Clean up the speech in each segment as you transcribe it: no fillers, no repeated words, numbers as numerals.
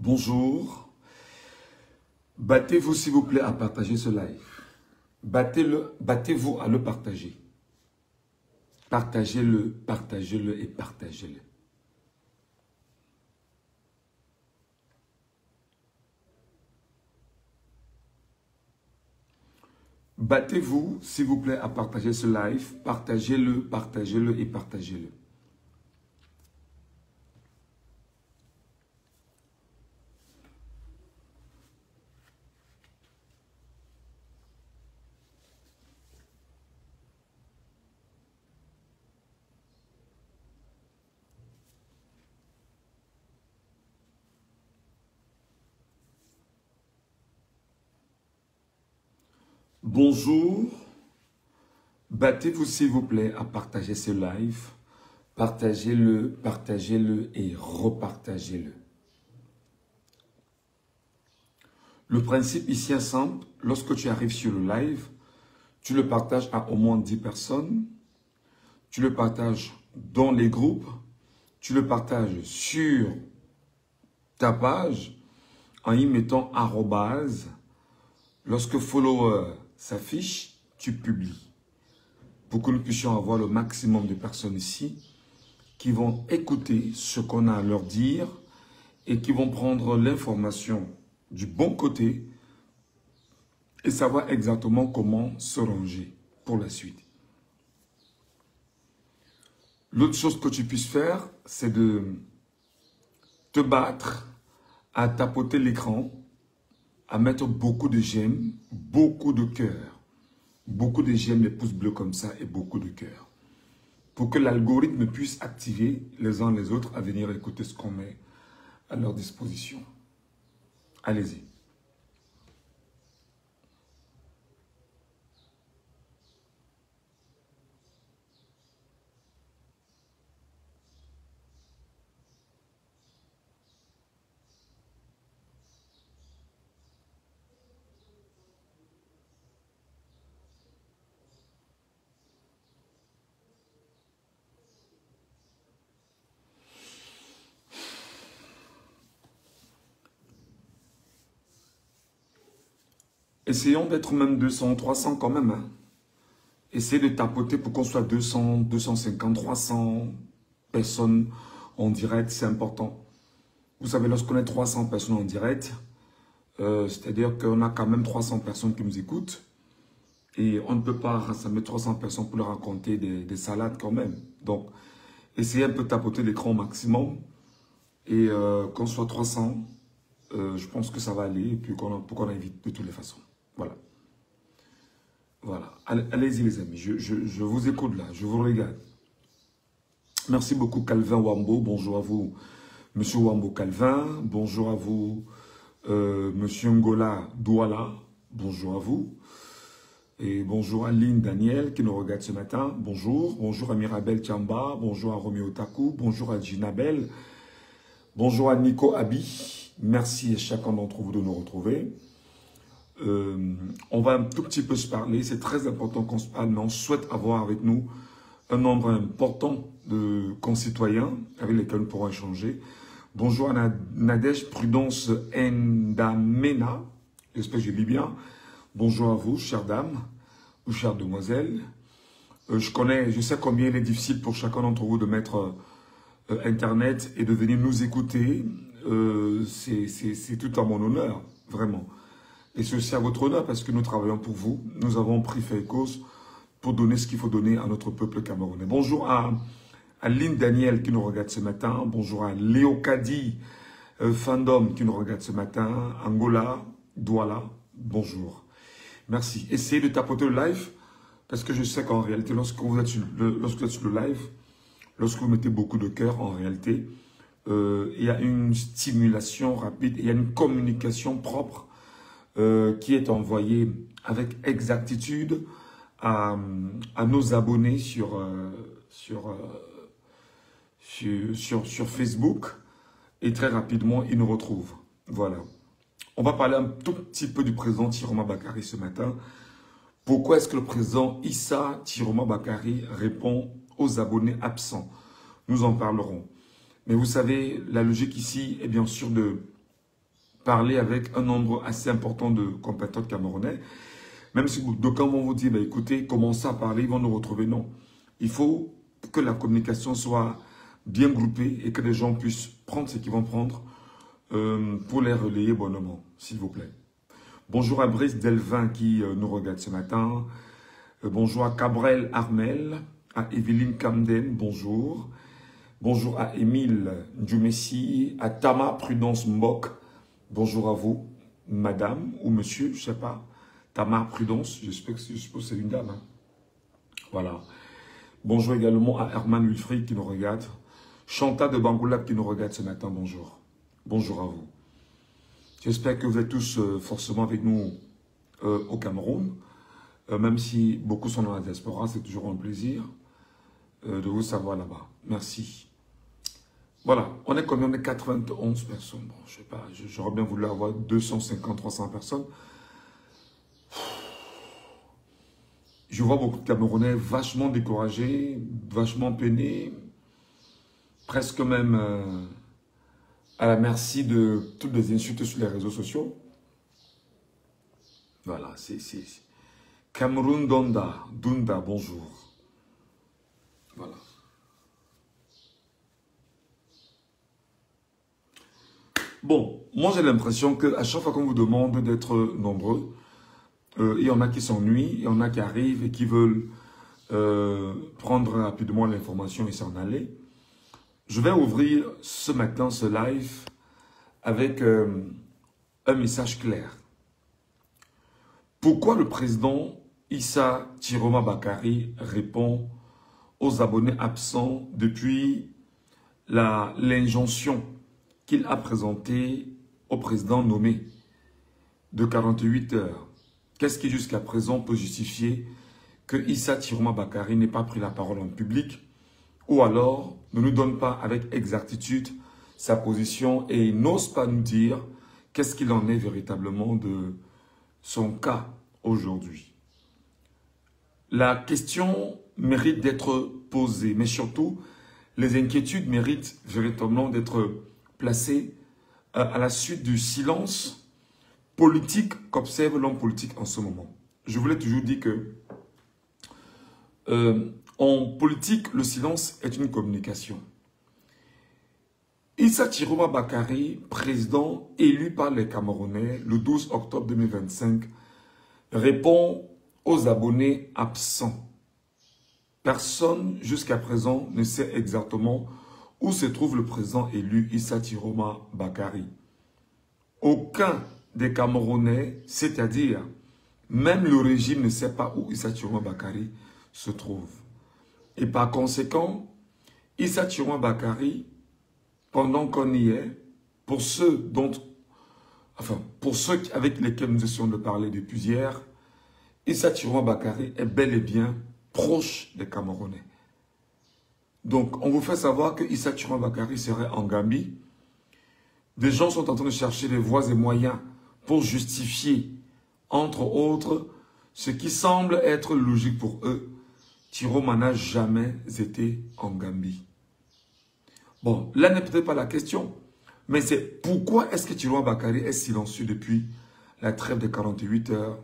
Bonjour. Battez-vous s'il vous plaît à partager ce live. Battez-vous à le partager. Partagez-le, partagez-le et partagez-le. Battez-vous s'il vous plaît à partager ce live. Partagez-le, partagez-le et partagez-le. Bonjour. Battez-vous s'il vous plaît à partager ce live. Partagez-le, partagez-le et repartagez-le. Le principe ici est simple. Lorsque tu arrives sur le live, tu le partages à au moins 10 personnes. Tu le partages dans les groupes. Tu le partages sur ta page en y mettant arrobase. Lorsque follower s'affiche, tu publies. Pour que nous puissions avoir le maximum de personnes ici qui vont écouter ce qu'on a à leur dire et qui vont prendre l'information du bon côté et savoir exactement comment se ranger pour la suite. L'autre chose que tu puisses faire, c'est de te battre à tapoter l'écran, à mettre beaucoup de j'aime, beaucoup de cœur. Beaucoup de j'aime, les pouces bleus comme ça et beaucoup de cœur. Pour que l'algorithme puisse activer les uns les autres à venir écouter ce qu'on met à leur disposition. Allez-y. Essayons d'être même 200, 300 quand même. Hein. Essayez de tapoter pour qu'on soit 200, 250, 300 personnes en direct, c'est important. Vous savez, lorsqu'on est 300 personnes en direct, c'est-à-dire qu'on a quand même 300 personnes qui nous écoutent. Et on ne peut pas rassembler 300 personnes pour leur raconter des salades quand même. Donc, essayez un peu de tapoter l'écran au maximum. Et qu'on soit 300, je pense que ça va aller. Et puis pour qu'on invite de toutes les façons. Voilà. Voilà. Allez-y les amis, je vous écoute là, je vous regarde. Merci beaucoup Calvin Wambo, bonjour à vous. Monsieur Wambo Calvin, bonjour à vous. Monsieur Ngola Douala, bonjour à vous. Et bonjour à Lynn Daniel qui nous regarde ce matin, bonjour. Bonjour à Mirabel Tiamba, bonjour à Roméo Taku, bonjour à Ginabel. Bonjour à Nico Abi, merci à chacun d'entre vous de nous retrouver. On va un tout petit peu se parler, c'est très important qu'on se parle, mais on souhaite avoir avec nous un nombre important de concitoyens avec lesquels nous pourrons échanger. Bonjour à Nadège Prudence Ndamena, j'espère que je lis bien. Bonjour à vous, chères dames ou chères demoiselles. Je sais combien il est difficile pour chacun d'entre vous de mettre Internet et de venir nous écouter. C'est tout à mon honneur, vraiment. Et c'est aussi à votre honneur parce que nous travaillons pour vous. Nous avons pris fait cause pour donner ce qu'il faut donner à notre peuple camerounais. Bonjour à Lynn Daniel qui nous regarde ce matin. Bonjour à Léo Kadi Fandom qui nous regarde ce matin. Angola, Douala, bonjour. Merci. Essayez de tapoter le live parce que je sais qu'en réalité, lorsque vous êtes sur le live, lorsque vous mettez beaucoup de cœur, en réalité, il y a une stimulation rapide, il y a une communication propre qui est envoyée avec exactitude à nos abonnés sur Facebook et très rapidement, ils nous retrouvent. Voilà. On va parler un tout petit peu du président Tiroma Bakary ce matin. Pourquoi est-ce que le président Issa Tiroma Bakary répond aux abonnés absents? Nous en parlerons. Mais vous savez, la logique ici est bien sûr de parler avec un nombre assez important de compatriotes camerounais. Même si d'aucuns vont vous dire, bah, écoutez, commencez à parler, ils vont nous retrouver. Non. Il faut que la communication soit bien groupée et que les gens puissent prendre ce qu'ils vont prendre pour les relayer bonnement, s'il vous plaît. Bonjour à Brice Delvin qui nous regarde ce matin. Bonjour à Cabrel Armel, à Evelyne Camden, bonjour. Bonjour à Émile Djoumessi, à Tama Prudence Mbok, bonjour à vous, madame ou monsieur, je ne sais pas. Tama Prudence, je suppose que c'est une dame. Hein. Voilà. Bonjour également à Herman Wilfried qui nous regarde. Chanta de Bangoulab qui nous regarde ce matin, bonjour. Bonjour à vous. J'espère que vous êtes tous forcément avec nous au Cameroun. Même si beaucoup sont dans la diaspora, c'est toujours un plaisir de vous savoir là-bas. Merci. Voilà, on est combien? On est 91 personnes. Bon, je sais pas, j'aurais bien voulu avoir 250, 300 personnes. Je vois beaucoup de Camerounais vachement découragés, vachement peinés, presque même à la merci de toutes les insultes sur les réseaux sociaux. Voilà, c'est Cameroun Dunda, bonjour. Voilà. Bon, moi j'ai l'impression qu'à chaque fois qu'on vous demande d'être nombreux, il y en a qui s'ennuient, il y en a qui arrivent et qui veulent prendre rapidement l'information et s'en aller. Je vais ouvrir ce matin ce live avec un message clair. Pourquoi le président Issa Chiroma Bakary répond aux abonnés absents depuis l'injonction qu'il a présentée au président nommé de 48 heures? Qu'est-ce qui jusqu'à présent peut justifier que Issa Chiroma Bakary n'ait pas pris la parole en public ou alors ne nous donne pas avec exactitude sa position et n'ose pas nous dire qu'est-ce qu'il en est véritablement de son cas aujourd'hui? La question mérite d'être posée, mais surtout, les inquiétudes méritent véritablement d'être placées à la suite du silence politique qu'observe l'homme politique en ce moment. Je voulais toujours dire que en politique, le silence est une communication. Issa Chiroma Bakary, président élu par les Camerounais le 12 octobre 2025, répond aux abonnés absents. Personne jusqu'à présent ne sait exactement où se trouve le président élu Issa Chiroma Bakary. Aucun des Camerounais, c'est-à-dire même le régime ne sait pas où Issa Chiroma Bakary se trouve. Et par conséquent, Issa Chiroma Bakary, pendant qu'on y est, pour ceux avec lesquels nous essayons de parler depuis hier, Issa Chiroma Bakary est bel et bien proche des Camerounais. Donc, on vous fait savoir que Issa Chiroma Bakary serait en Gambie. Des gens sont en train de chercher des voies et moyens pour justifier, entre autres, ce qui semble être logique pour eux. Chiroma n'a jamais été en Gambie. Bon, là n'est peut-être pas la question, mais c'est pourquoi est-ce que Chiroma Bakary est silencieux depuis la trêve de 48 heures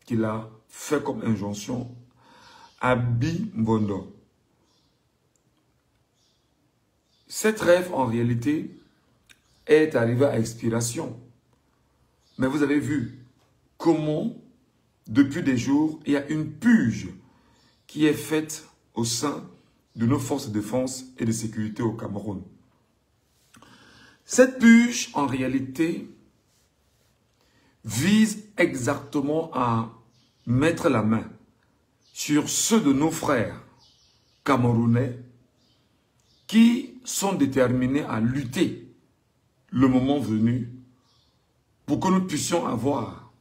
qu'il a fait comme injonction à Bi Mbondo. Cette trêve, en réalité, est arrivée à expiration. Mais vous avez vu comment, depuis des jours, il y a une purge qui est faite au sein de nos forces de défense et de sécurité au Cameroun. Cette purge, en réalité, vise exactement à mettre la main sur ceux de nos frères camerounais qui sont déterminés à lutter le moment venu pour que nous puissions avoir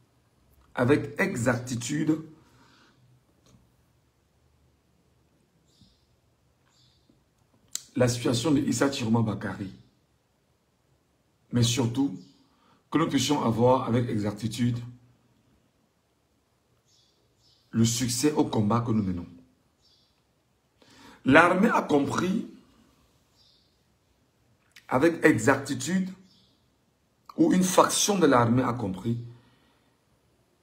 avec exactitude la situation de Issa Chiroma Bakary. Mais surtout, que nous puissions avoir avec exactitude le succès au combat que nous menons. L'armée a compris avec exactitude où une faction de l'armée a compris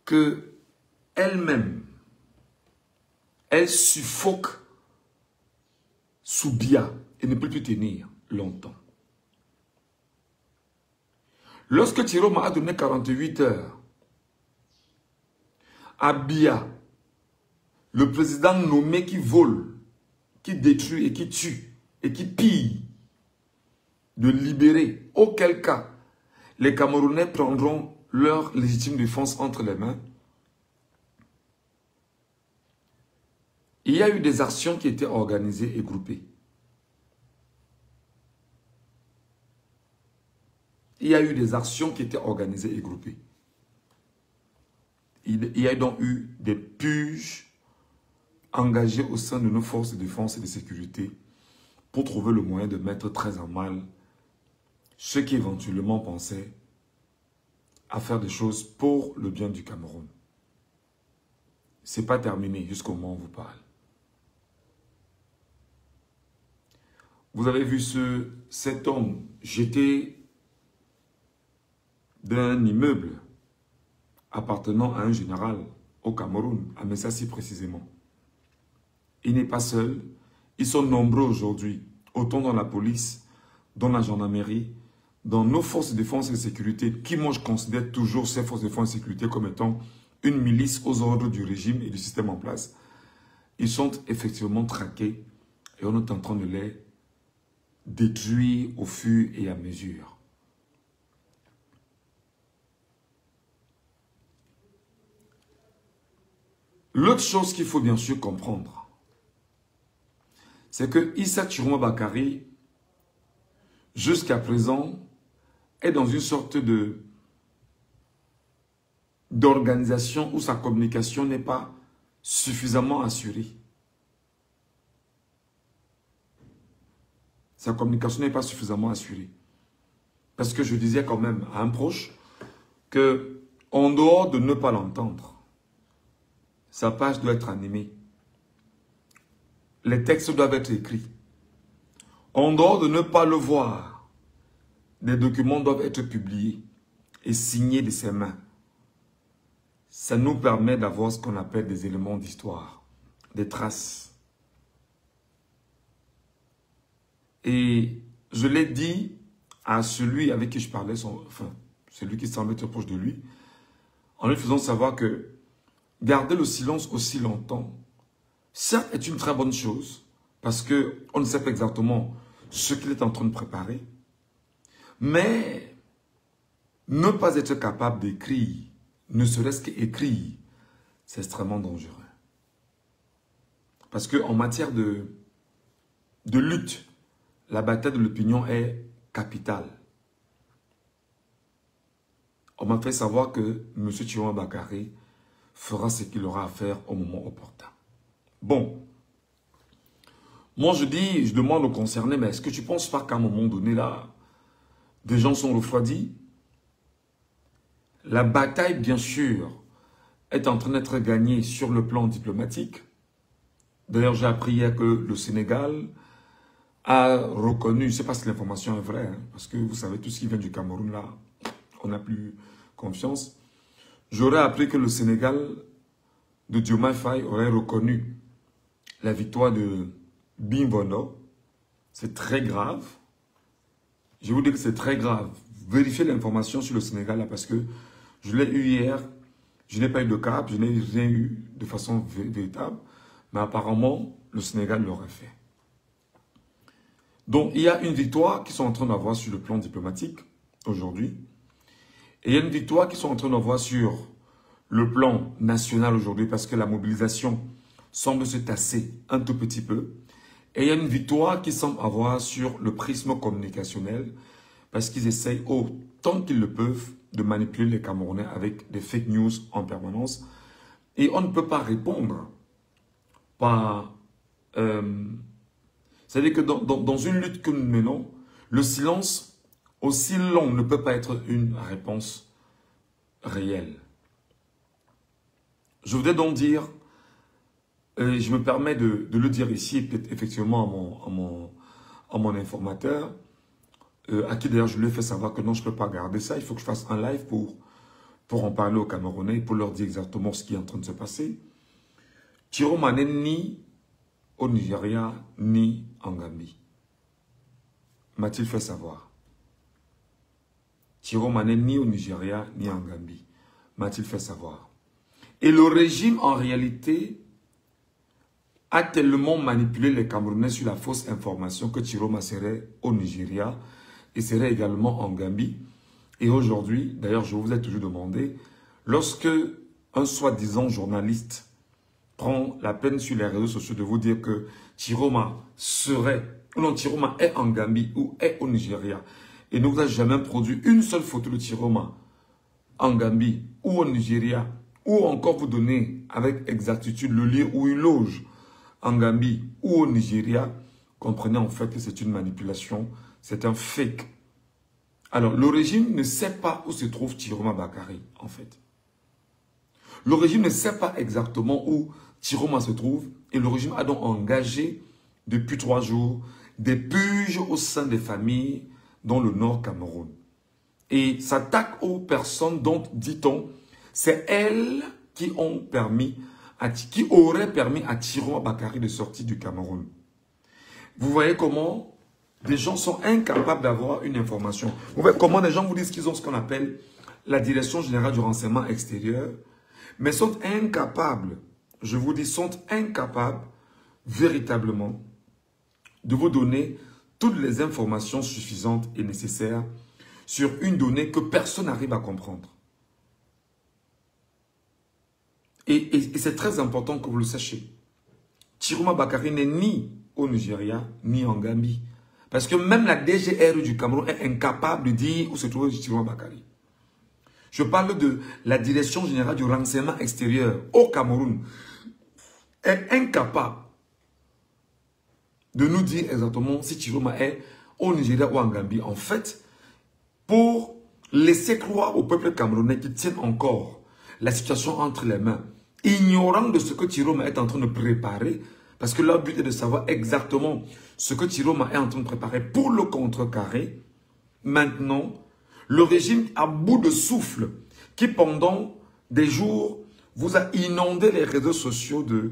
que elle-même, elle suffoque sous Biya et ne peut plus tenir longtemps. Lorsque Tiroma a donné 48 heures à Biya, le président nommé qui vole, qui détruit et qui tue et qui pille, de libérer, auquel cas les Camerounais prendront leur légitime défense entre les mains. Il y a eu des actions qui étaient organisées et groupées. Il y a eu des actions qui étaient organisées et groupées. Il y a donc eu des purges engagées au sein de nos forces de défense et de sécurité pour trouver le moyen de mettre très en mal ceux qui éventuellement pensaient à faire des choses pour le bien du Cameroun. Ce n'est pas terminé jusqu'au moment où on vous parle. Vous avez vu cet homme jeté d'un immeuble appartenant à un général au Cameroun, à Messassi précisément. Il n'est pas seul. Ils sont nombreux aujourd'hui, autant dans la police, dans la gendarmerie, dans nos forces de défense et de sécurité, qui moi je considère toujours ces forces de défense et de sécurité comme étant une milice aux ordres du régime et du système en place. Ils sont effectivement traqués et on est en train de les détruire au fur et à mesure. L'autre chose qu'il faut bien sûr comprendre, c'est que Issa Chiroma Bakary, jusqu'à présent, est dans une sorte d'organisation où sa communication n'est pas suffisamment assurée. Sa communication n'est pas suffisamment assurée. Parce que je disais quand même à un proche que, en dehors de ne pas l'entendre, sa page doit être animée. Les textes doivent être écrits. En dehors de ne pas le voir, des documents doivent être publiés et signés de ses mains. Ça nous permet d'avoir ce qu'on appelle des éléments d'histoire, des traces. Et je l'ai dit à celui avec qui je parlais, celui qui semblait être proche de lui, en lui faisant savoir que garder le silence aussi longtemps, certes, est une très bonne chose, parce qu'on ne sait pas exactement ce qu'il est en train de préparer, mais ne pas être capable d'écrire, ne serait-ce qu'écrire, c'est extrêmement dangereux. Parce qu'en matière de lutte, la bataille de l'opinion est capitale. On m'a fait savoir que M. Chiroma Bakary fera ce qu'il aura à faire au moment opportun. Bon, moi je demande aux concernés, mais est-ce que tu ne penses pas qu'à un moment donné, là, des gens sont refroidis? La bataille, bien sûr, est en train d'être gagnée sur le plan diplomatique. D'ailleurs, j'ai appris hier que le Sénégal a reconnu, je ne sais pas si l'information est vraie, hein, parce que vous savez, tout ce qui vient du Cameroun, là, on n'a plus confiance. J'aurais appris que le Sénégal de Diomaye Faye aurait reconnu la victoire de Bimbono. C'est très grave. Je vous dis que c'est très grave. Vérifiez l'information sur le Sénégal là, parce que je l'ai eu hier. Je n'ai pas eu de cap, je n'ai rien eu de façon véritable. Mais apparemment, le Sénégal l'aurait fait. Donc, il y a une victoire qu'ils sont en train d'avoir sur le plan diplomatique aujourd'hui. Et il y a une victoire qu'ils sont en train d'avoir sur le plan national aujourd'hui parce que la mobilisation semble se tasser un tout petit peu. Et il y a une victoire qu'ils semblent avoir sur le prisme communicationnel parce qu'ils essayent autant qu'ils le peuvent de manipuler les Camerounais avec des fake news en permanence. Et on ne peut pas répondre par... c'est-à-dire que dans une lutte que nous menons, le silence aussi long ne peut pas être une réponse réelle. Je voudrais donc dire, et je me permets de le dire ici, effectivement à mon informateur, à qui d'ailleurs je lui ai fait savoir que non, je ne peux pas garder ça. Il faut que je fasse un live pour en parler aux Camerounais, pour leur dire exactement ce qui est en train de se passer. Chiroma n'est ni au Nigeria, ni en Gambie. M'a-t-il fait savoir? Chiroma n'est ni au Nigeria, ni en Gambie. M'a-t-il fait savoir? Et le régime, en réalité, a tellement manipulé les Camerounais sur la fausse information que Chiroma serait au Nigeria et serait également en Gambie. Et aujourd'hui, d'ailleurs, je vous ai toujours demandé, lorsque un soi-disant journaliste prend la peine sur les réseaux sociaux de vous dire que Chiroma Chiroma est en Gambie ou est au Nigeria et ne vous a jamais produit une seule photo de Chiroma en Gambie ou au Nigeria, ou encore vous donner avec exactitude le lieu où il loge en Gambie ou au Nigeria, comprenez en fait que c'est une manipulation, c'est un fake. Alors, le régime ne sait pas où se trouve Chiroma Bakary, en fait. Le régime ne sait pas exactement où Chiroma se trouve et le régime a donc engagé depuis 3 jours des purges au sein des familles dans le Nord Cameroun. Et s'attaque aux personnes dont, dit-on, c'est elles qui auraient permis à Chiroma Bakary de sortir du Cameroun. Vous voyez comment des gens sont incapables d'avoir une information. Vous voyez comment des gens vous disent qu'ils ont ce qu'on appelle la Direction Générale du Renseignement Extérieur, mais sont incapables, je vous dis, sont incapables véritablement de vous donner toutes les informations suffisantes et nécessaires sur une donnée que personne n'arrive à comprendre. Et c'est très important que vous le sachiez. Chiroma Bakary n'est ni au Nigeria, ni en Gambie. Parce que même la DGR du Cameroun est incapable de dire où se trouve Chiroma Bakary. Je parle de la Direction Générale du Renseignement Extérieur au Cameroun. Est incapable de nous dire exactement si Chiroma est au Nigeria ou en Gambie. En fait, pour laisser croire au peuple camerounais qui tiennent encore la situation entre les mains, ignorant de ce que Chiroma est en train de préparer, parce que leur but est de savoir exactement ce que Chiroma est en train de préparer pour le contrecarrer. Maintenant, le régime à bout de souffle, qui pendant des jours vous a inondé les réseaux sociaux de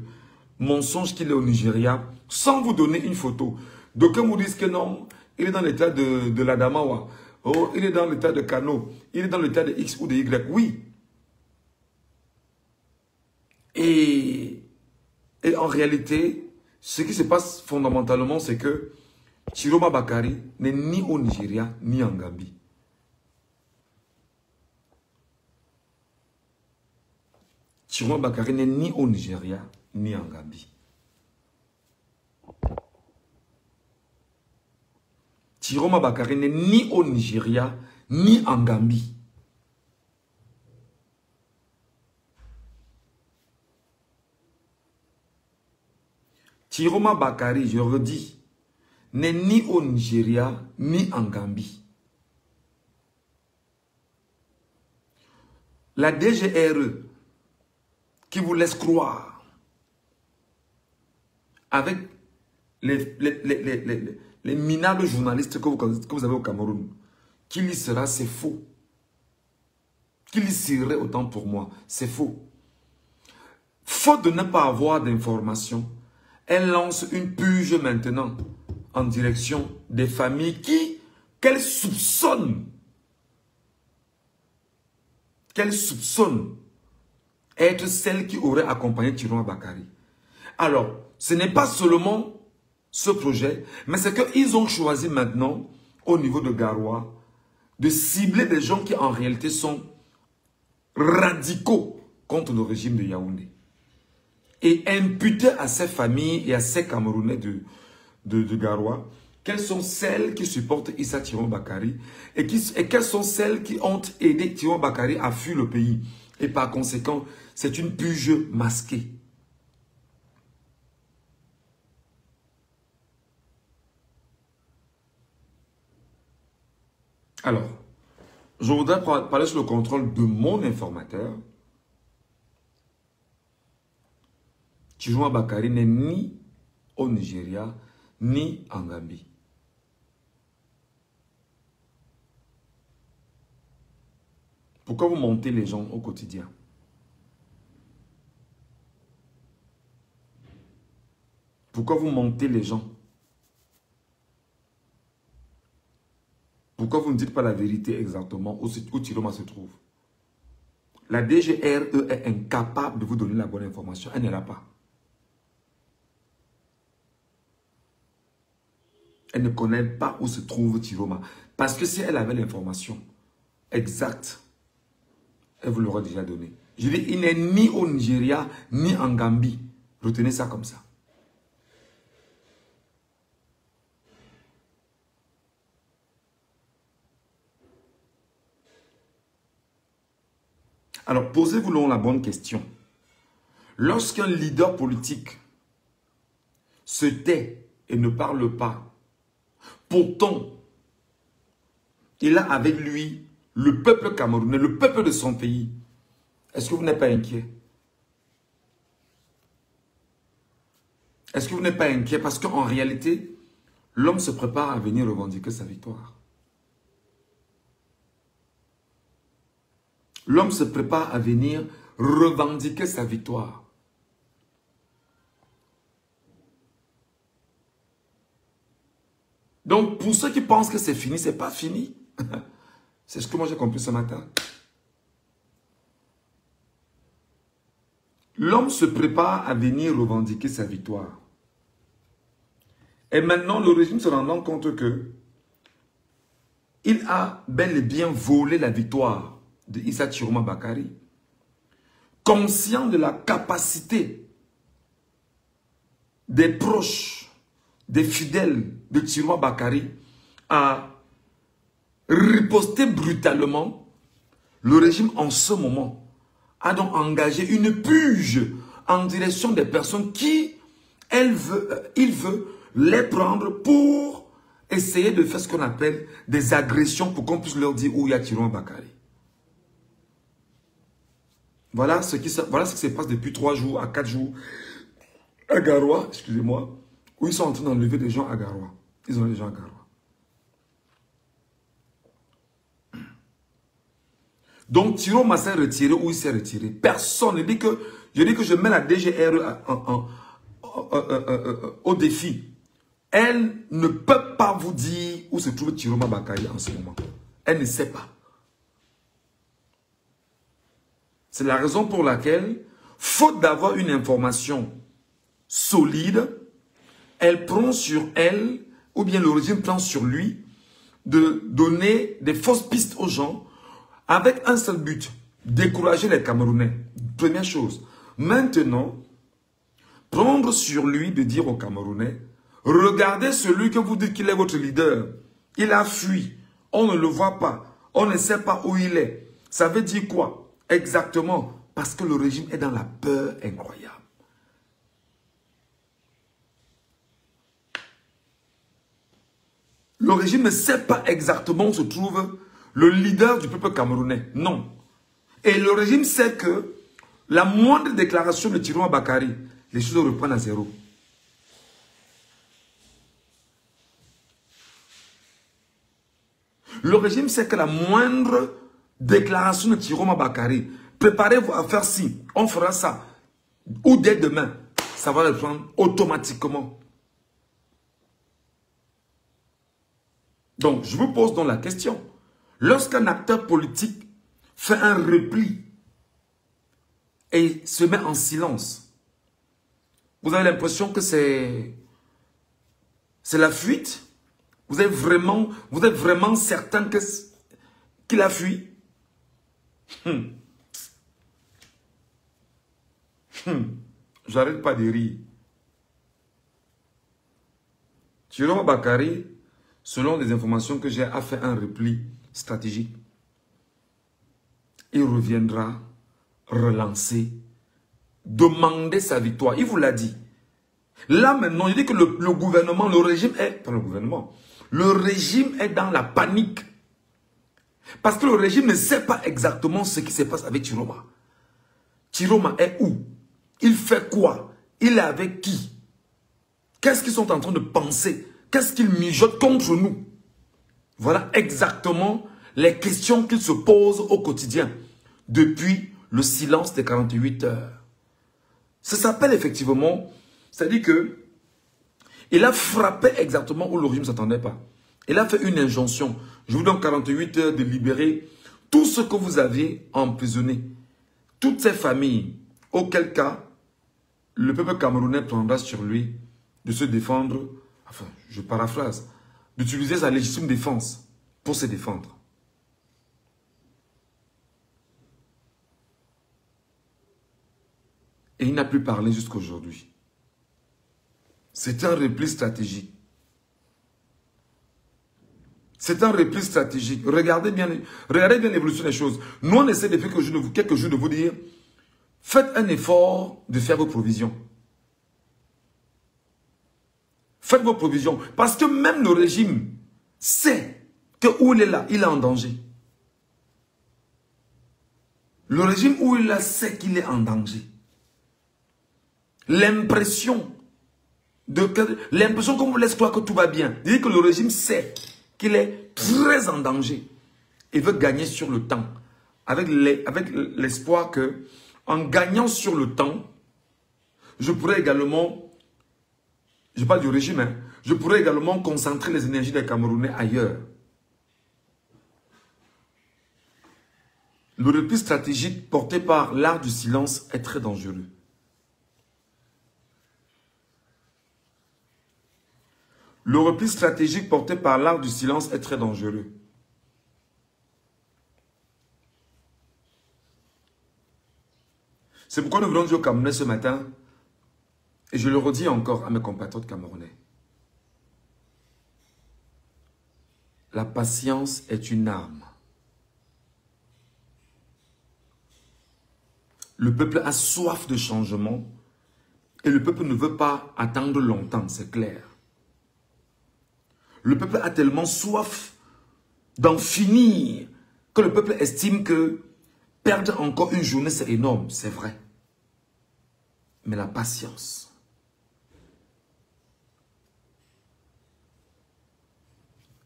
mensonges qu'il est au Nigeria, sans vous donner une photo. D'aucuns vous disent que non, il est dans l'état de l'Adamawa. Oh, il est dans l'état de Kano. Il est dans l'état de X ou de Y. Oui. Et en réalité, ce qui se passe fondamentalement, c'est que Chiroma Bakary n'est ni au Nigeria, ni en Gambie. Chiroma Bakary n'est ni au Nigeria, ni en Gambie. Chiroma Bakary n'est ni au Nigeria, ni en Gambie. Chiroma Bakary, je redis, n'est ni au Nigeria, ni en Gambie. La DGRE, qui vous laisse croire, avec les minables journalistes que vous avez au Cameroun, qu'il y sera, c'est faux. Qu'il y serait autant pour moi, c'est faux. Faute de ne pas avoir d'informations, elle lance une purge maintenant en direction des familles qu'elle soupçonne être celles qui auraient accompagné Chiroma Bakary. Alors, ce n'est pas seulement ce projet, mais c'est qu'ils ont choisi maintenant, au niveau de Garoua, de cibler des gens qui en réalité sont radicaux contre le régime de Yaoundé. Et imputer à ces familles et à ces Camerounais de Garoua quelles sont celles qui supportent Issa Chiroma Bakary et quelles sont celles qui ont aidé Chiroma Bakary à fuir le pays. Et par conséquent, c'est une purge masquée. Alors, je voudrais parler sur le contrôle de mon informateur. Chiroma Bakary n'est ni au Nigeria, ni en Gambie. Pourquoi vous mentez les gens au quotidien? Pourquoi vous mentez les gens? Pourquoi vous ne dites pas la vérité exactement où Tiroma se trouve? La DGRE est incapable de vous donner la bonne information. Elle ne l'a pas. Elle ne connaît pas où se trouve Tiroma. Parce que si elle avait l'information exacte, elle vous l'aurait déjà donné. Je dis, il n'est ni au Nigeria, ni en Gambie. Retenez ça comme ça. Alors, posez-vous la bonne question. Lorsqu'un leader politique se tait et ne parle pas, pourtant, il a avec lui le peuple camerounais, le peuple de son pays. Est-ce que vous n'êtes pas inquiet? Est-ce que vous n'êtes pas inquiet? Parce qu'en réalité, l'homme se prépare à venir revendiquer sa victoire. L'homme se prépare à venir revendiquer sa victoire. Donc, pour ceux qui pensent que c'est fini, c'est pas fini. C'est ce que moi j'ai compris ce matin. L'homme se prépare à venir revendiquer sa victoire. Et maintenant, le régime se rendant compte que il a bel et bien volé la victoire de Issa Chiroma Bakary, conscient de la capacité des proches, des fidèles de Chiroma Bakary à riposter brutalement, le régime en ce moment a donc engagé une purge en direction des personnes qui, il veut les prendre pour essayer de faire ce qu'on appelle des agressions pour qu'on puisse leur dire où il y a Chiroma Bakary. Voilà ce qui se passe depuis 3 jours à 4 jours à Garoua, excusez-moi, où ils sont en train d'enlever des gens à Garoua. Ils ont des gens à Garoua. Donc Chiroma s'est retiré ou il s'est retiré. Personne ne dit que... Je dis que je mets la DGRE au défi. Elle ne peut pas vous dire où se trouve Chiroma Bakary en ce moment. Elle ne sait pas. C'est la raison pour laquelle, faute d'avoir une information solide, elle prend sur elle, ou bien le régime prend sur lui, de donner des fausses pistes aux gens, avec un seul but, décourager les Camerounais. Première chose. Maintenant, prendre sur lui de dire aux Camerounais, regardez celui que vous dites qu'il est votre leader. Il a fui. On ne le voit pas. On ne sait pas où il est. Ça veut dire quoi? Exactement, parce que le régime est dans la peur incroyable. Le régime ne sait pas exactement où se trouve le leader du peuple camerounais. Non. Et le régime sait que la moindre déclaration de Chiroma Bakary, les choses reprennent à zéro. Le régime sait que la moindre déclaration de Chiroma Bakary, préparez-vous à faire ci, on fera ça, ou dès demain, ça va le prendre automatiquement. Donc, je vous pose donc la question. Lorsqu'un acteur politique fait un repli et se met en silence, vous avez l'impression que c'est la fuite? Vous êtes vraiment certain qu'il a fui? J'arrête pas de rire. Chiroma Bakary, selon les informations que j'ai, a fait un repli stratégique. Il reviendra relancer, demander sa victoire. Il vous l'a dit. Là maintenant, il dit que le gouvernement, le régime est... Pas le gouvernement. Le régime est dans la panique. Parce que le régime ne sait pas exactement ce qui se passe avec Chiroma. Chiroma est où? Il fait quoi? Il est avec qui? Qu'est-ce qu'ils sont en train de penser? Qu'est-ce qu'ils mijotent contre nous? Voilà exactement les questions qu'il se pose au quotidien depuis le silence des 48 heures. Ça s'appelle effectivement, c'est-à-dire que il a frappé exactement où le régime ne s'attendait pas. Il a fait une injonction. Je vous donne 48 heures de libérer tout ce que vous aviez emprisonné. Toutes ces familles, auquel cas, le peuple camerounais prendra sur lui de se défendre, enfin, je paraphrase, d'utiliser sa légitime défense pour se défendre. Et il n'a plus parlé jusqu'à aujourd'hui. C'est un repli stratégique. C'est un repli stratégique. Regardez bien l'évolution des choses. Nous, on essaie depuis quelques jours de vous dire, faites un effort de faire vos provisions. Faites vos provisions. Parce que même le régime sait que où il est là, il est en danger. Le régime où il est là sait qu'il est en danger. L'impression qu'on vous laisse croire que tout va bien. Dit que le régime sait qu'il est très en danger et veut gagner sur le temps. Avec l'espoir que, en gagnant sur le temps, je pourrais également, je parle du régime, hein, je pourrais également concentrer les énergies des Camerounais ailleurs. Le repli stratégique porté par l'art du silence est très dangereux. Le repli stratégique porté par l'art du silence est très dangereux. C'est pourquoi nous venons dire au Camerounais ce matin, et je le redis encore à mes compatriotes camerounais. La patience est une arme. Le peuple a soif de changement et le peuple ne veut pas attendre longtemps, c'est clair. Le peuple a tellement soif d'en finir que le peuple estime que perdre encore une journée, c'est énorme. C'est vrai. Mais la patience.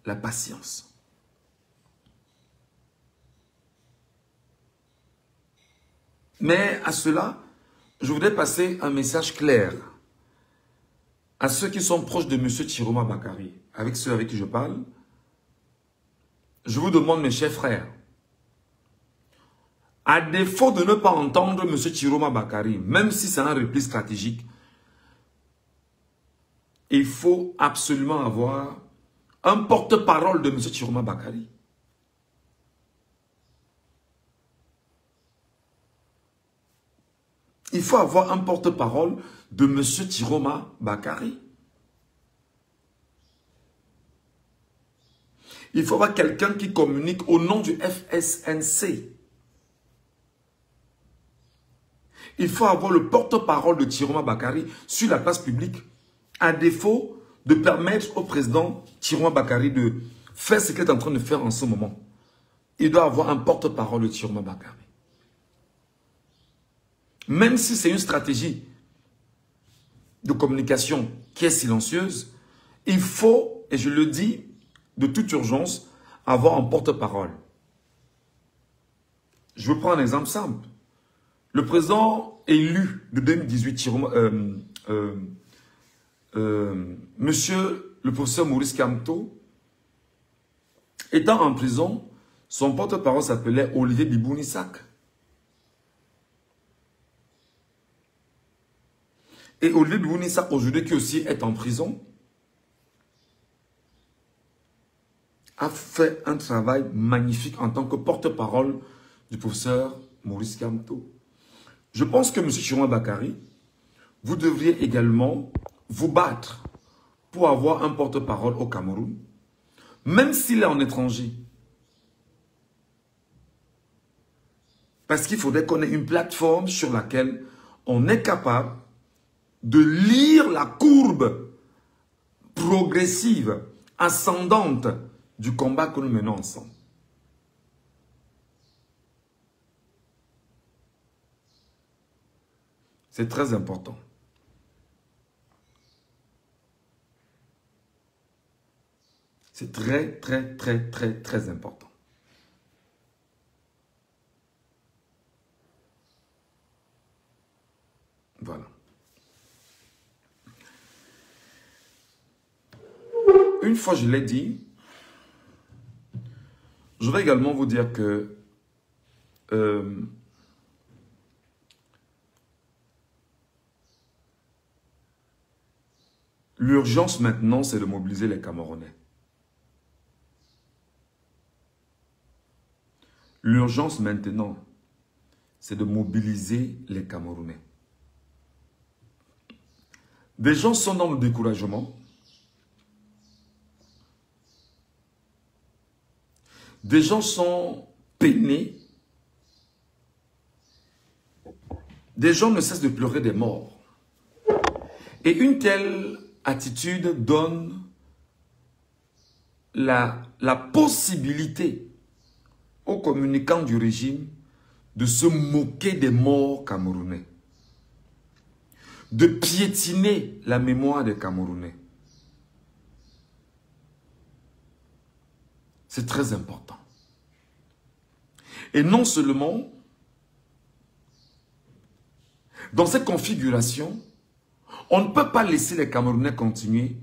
La patience. Mais à cela, je voudrais passer un message clair à ceux qui sont proches de M. Chiroma Bakary, avec ceux avec qui je parle. Je vous demande, mes chers frères, à défaut de ne pas entendre M. Chiroma Bakary, même si c'est un repli stratégique, il faut absolument avoir un porte-parole de M. Chiroma Bakary. Il faut avoir un porte-parole de M. Chiroma Bakary. Il faut avoir quelqu'un qui communique au nom du FSNC. Il faut avoir le porte-parole de Chiroma Bakary sur la place publique, à défaut de permettre au président Chiroma Bakary de faire ce qu'il est en train de faire en ce moment. Il doit avoir un porte-parole de Chiroma Bakary. Même si c'est une stratégie de communication qui est silencieuse, il faut, et je le dis de toute urgence, avoir un porte-parole. Je vais prendre un exemple simple. Le président élu de 2018, monsieur le professeur Maurice Kamto, étant en prison, son porte-parole s'appelait Olivier Bibounissak. Et Olivier Bibounissak, aujourd'hui, qui aussi est en prison, a fait un travail magnifique en tant que porte-parole du professeur Maurice Kamto. Je pense que M. Chiroma Bakary, vous devriez également vous battre pour avoir un porte-parole au Cameroun, même s'il est en étranger. Parce qu'il faudrait qu'on ait une plateforme sur laquelle on est capable de lire la courbe progressive, ascendante du combat que nous menons ensemble. C'est très important. C'est très, très, très, très, très important. une fois je l'ai dit, je vais également vous dire que l'urgence maintenant, c'est de mobiliser les Camerounais. L'urgence maintenant, c'est de mobiliser les Camerounais. Des gens sont dans le découragement. Des gens sont peinés. Des gens ne cessent de pleurer des morts. Et une telle attitude donne la possibilité aux communicants du régime de se moquer des morts camerounais, de piétiner la mémoire des Camerounais. C'est très important. Et non seulement, dans cette configuration, on ne peut pas laisser les Camerounais continuer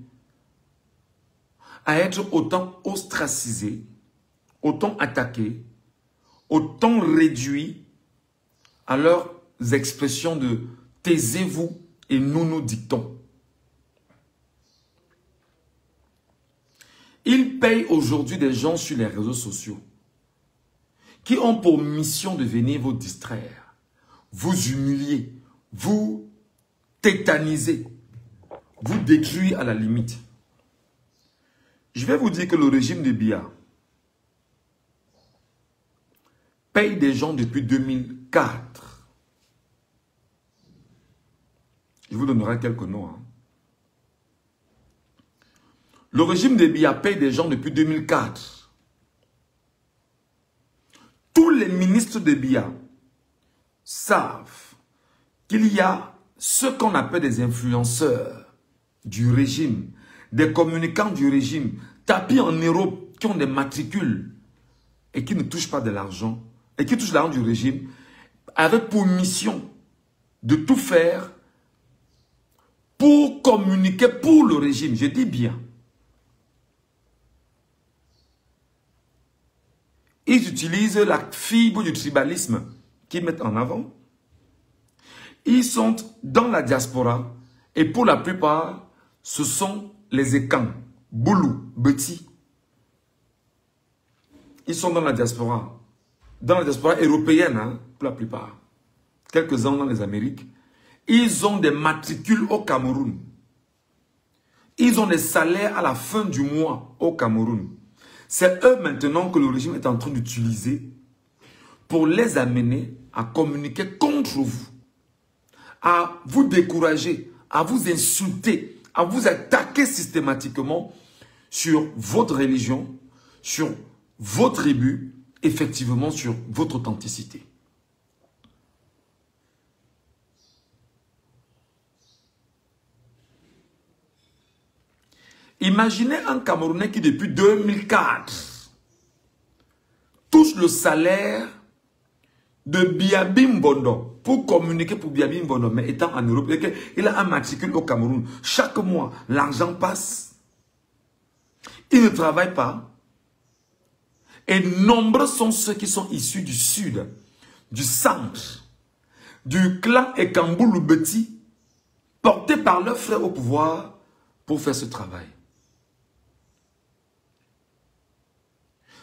à être autant ostracisés, autant attaqués, autant réduits à leurs expressions de « taisez-vous et nous nous dictons ». Ils payent aujourd'hui des gens sur les réseaux sociaux qui ont pour mission de venir vous distraire, vous humilier, vous tétaniser, vous détruire à la limite. Je vais vous dire que le régime de Biya paye des gens depuis 2004. Je vous donnerai quelques noms. Le régime de Biya paye des gens depuis 2004. Tous les ministres de Biya savent qu'il y a ce qu'on appelle des influenceurs du régime, des communicants du régime, tapis en Europe, qui ont des matricules et qui ne touchent pas de l'argent, et qui touchent l'argent du régime, avec pour mission de tout faire pour communiquer pour le régime. Je dis bien. Ils utilisent la fibre du tribalisme qu'ils mettent en avant. Ils sont dans la diaspora et pour la plupart, ce sont les Ekans, Boulou, Beti. Ils sont dans la diaspora européenne, hein, pour la plupart. Quelques-uns dans les Amériques. Ils ont des matricules au Cameroun. Ils ont des salaires à la fin du mois au Cameroun. C'est eux maintenant que le régime est en train d'utiliser pour les amener à communiquer contre vous, à vous décourager, à vous insulter, à vous attaquer systématiquement sur votre religion, sur vos tribus, effectivement sur votre authenticité. Imaginez un Camerounais qui depuis 2004 touche le salaire de Biabim Bondo pour communiquer pour Biabim Bondo, mais étant en Europe, il a un matricule au Cameroun. Chaque mois, l'argent passe. Il ne travaille pas. Et nombreux sont ceux qui sont issus du sud, du centre, du clan Ekamboulou Beti, portés par leurs frères au pouvoir pour faire ce travail.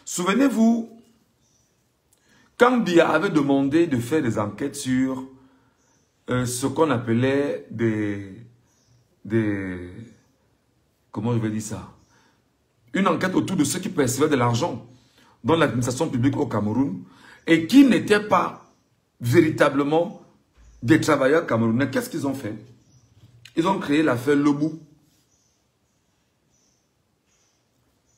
Souvenez-vous, quand Biya avait demandé de faire des enquêtes sur ce qu'on appelait comment je vais dire ça? Une enquête autour de ceux qui percevaient de l'argent dans l'administration publique au Cameroun et qui n'étaient pas véritablement des travailleurs camerounais. Qu'est-ce qu'ils ont fait? Ils ont créé l'affaire Lebou.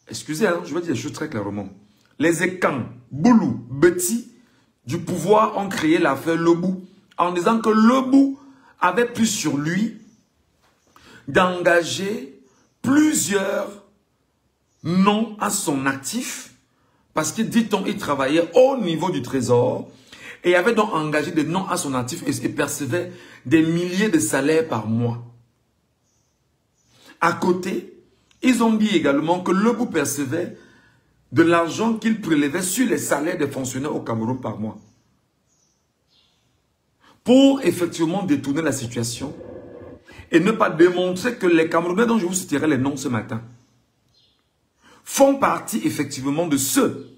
Excusez, hein, je vais dire des choses très clairement. Les Ekans, Boulou, Beti du pouvoir ont créé l'affaire Lebou en disant que Lebou avait pu sur lui d'engager plusieurs noms à son actif parce que, dit-on, il travaillait au niveau du trésor et avait donc engagé des noms à son actif et percevait des milliers de salaires par mois. À côté, Ils ont dit également que Lebou percevait de l'argent qu'il prélevait sur les salaires des fonctionnaires au Cameroun par mois. Pour effectivement détourner la situation et ne pas démontrer que les Camerounais dont je vous citerai les noms ce matin font partie effectivement de ceux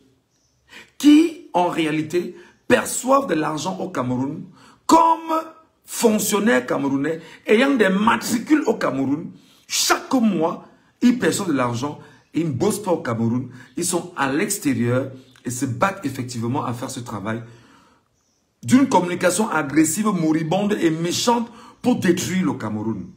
qui, en réalité, perçoivent de l'argent au Cameroun comme fonctionnaires camerounais ayant des matricules au Cameroun. Chaque mois, ils perçoivent de l'argent et ils ne bossent pas au Cameroun. Ils sont à l'extérieur et se battent effectivement à faire ce travail d'une communication agressive, moribonde et méchante pour détruire le Cameroun.